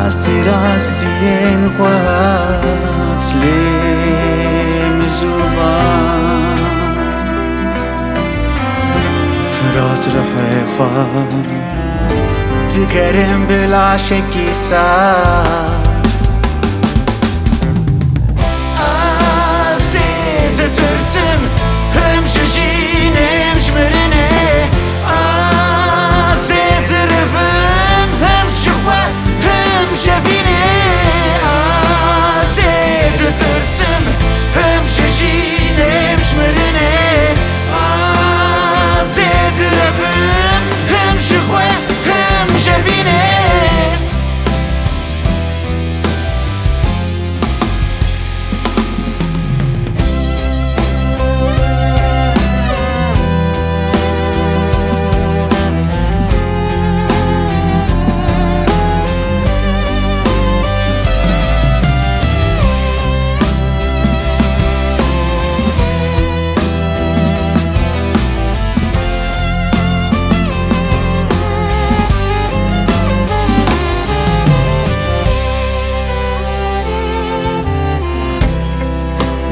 راستین خوات لیم زوبان فرات روح خوات تكرم بالعشق ساعة زيد ترسم هم شجين هم شمرني زيد رفم هم شخوة هم شفيني زيد ترسم هم شجين هم شمرني زيد رفم هم شخوة هم شفيني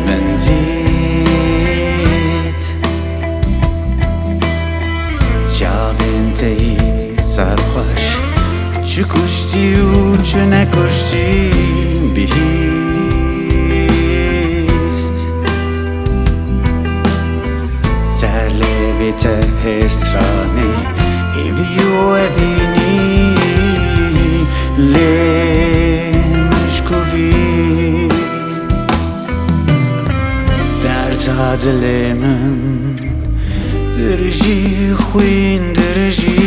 من زيد جاوين تي سرخوش چه کشتی و چه نکشتی بهیست سر لبت هسترانه ایوی و اوینی لمشکوی در دل من درجی خوین درجی